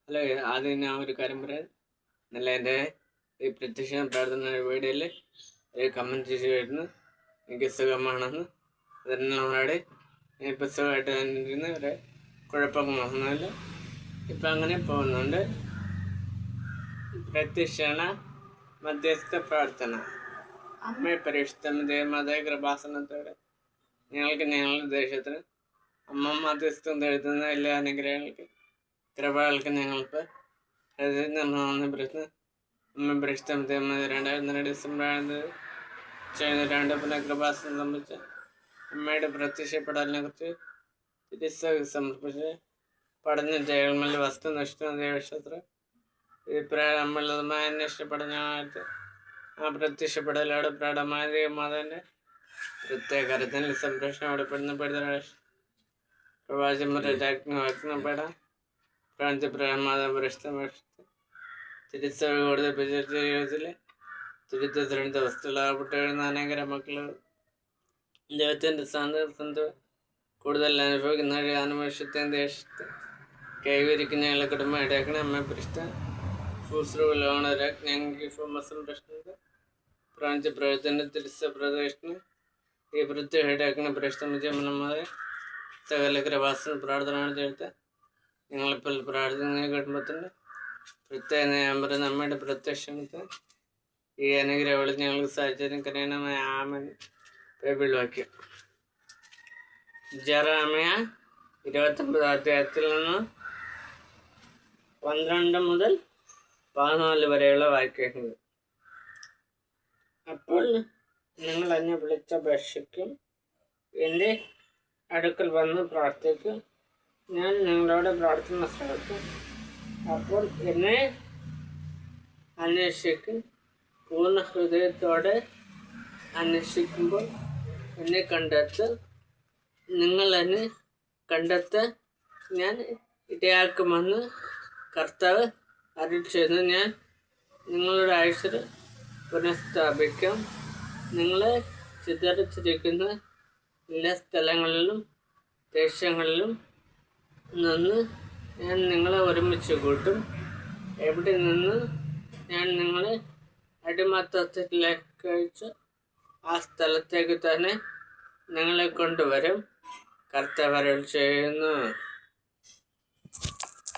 Hello, ആദ്യം ഞാൻ ഒരു കാര്യം പറയാം. ഇന്നലെ എൻ്റെ ഈ പ്രത്യക്ഷ പ്രാർത്ഥന വീഡിയോയിൽ ഒരു കമൻറ്റ് ചെയ്തിരുന്നു, എനിക്ക് സുഖമാണെന്ന്. അതിനോട് ഇപ്പോൾ സുഖമായിട്ട് തന്നിരുന്നു, ഒരു കുഴപ്പമൊന്നുമില്ല. ഇപ്പം അങ്ങനെ പോകുന്നുണ്ട്. പ്രത്യക്ഷണ മധ്യസ്ഥ പ്രാർത്ഥന. അമ്മേ പരിശുദ്ധ ദേവമാതാ കൃപാസനത്തോടെ ഞങ്ങളുടെ ദേശത്തിന് അമ്മ മധ്യസ്ഥം എഴുതുന്ന എല്ലാ അനുഗ്രഹങ്ങൾക്ക് കൃപകൾക്ക് ഞങ്ങൾക്ക് അമ്മ പരിശുദ്ധ ദേവമാതാ 2002 ഡിസംബർ ചെയ്യുന്ന പുനഃകൃപാസനം സംബന്ധിച്ച അമ്മയുടെ പ്രത്യക്ഷപ്പെടലിനെ കുറിച്ച് തിരിച്ച് സമർപ്പിച്ച് പഠന ജയങ്ങളിൽ വസ്തുനിഷ്ഠ ദേവക്ഷേത്രം അഭിപ്രായം നമ്മളുമായി അന്വേഷിക്കപ്പെടുന്നതായിട്ട് ആ പ്രത്യക്ഷപ്പെടലോട് പ്രകടമായ ദേവമാതാവിൻ്റെ പ്രത്യേക കരത്തിൽ സംരക്ഷണം അവിടെപ്പെടുന്ന പ്രവാചകപ്പെടാം പ്രാഞ്ചപ്രമാദം തിരിച്ചറിവ് കൂടുതൽ ജീവിതത്തിലെ തിരുത്തത്തിരണ്ട വസ്തുക്കളാകപ്പെട്ട് എഴുതുന്ന അനേകര മക്കൾ ദൈവത്തിൻ്റെ സാന്നിധ്യത്തിൽ കൂടുതൽ അനുഭവിക്കുന്ന അനുഭവത്തെയും ദേശത്തെ കൈവരിക്കുന്ന കുടുംബം ഇടയാക്കണം. അമ്മ പരിഷ്ഠ ഞങ്ങൾക്ക് സംരക്ഷണത്തെ പ്രാഞ്ചപ്രവത്തിൻ്റെ തിരിച്ച പ്രദേശത്തിന് ഈ പ്രത്യേക ഇടയാക്കുന്ന പ്രശ്നമായ സകല കൃപാസന പ്രാർത്ഥന ചേർത്ത് ഞങ്ങളിപ്പോൾ പ്രാർത്ഥന കുടുംബത്തിൻ്റെ പ്രത്യേക നമ്പർ നമ്മുടെ പ്രത്യക്ഷത്തെ ഈ അനുഗ്രഹങ്ങൾ ഞങ്ങൾക്ക് സാഹചര്യം കരയണമായ ആമൻ ബൈബിൾ വാക്യം ജെറമിയ 29 അധ്യായത്തിൽ നിന്ന് 12 മുതൽ 14 വരെയുള്ള വാക്യങ്ങൾ. അപ്പോൾ നിങ്ങൾ എന്നെ വിളിച്ചപേക്ഷിക്കും, എൻ്റെ അടുക്കൽ വന്ന് പ്രാർത്ഥിക്കും, ഞാൻ നിങ്ങളോട് പ്രാർത്ഥന ശ്രമിക്കും. അപ്പോൾ എന്നെ അന്വേഷിക്കും. പൂർണ്ണ ഹൃദയത്തോടെ അന്വേഷിക്കുമ്പോൾ എന്നെ കണ്ടെത്തും. നിങ്ങൾ എന്നെ കണ്ടെത്താൻ ഞാൻ ഇടയാക്കുമെന്ന് കർത്താവ് അരുളിച്ചെയ്യുന്നു. ഞാൻ നിങ്ങളുടെ ആയുസ്സിൽ പുനഃസ്ഥാപിക്കും. നിങ്ങളെ ചിതറിച്ചിരിക്കുന്ന എല്ലാ സ്ഥലങ്ങളിലും ദേശങ്ങളിലും നിന്ന് ഞാൻ നിങ്ങളെ ഒരുമിച്ച് കൂട്ടും. എവിടെ നിന്ന് ഞാൻ നിങ്ങളെ അടിമത്തത്തിലേക്ക് അയച്ച് ആ സ്ഥലത്തേക്ക് തന്നെ നിങ്ങളെ കൊണ്ടുവരും. കർത്താവ് അരുളിച്ചെയ്യുന്നു.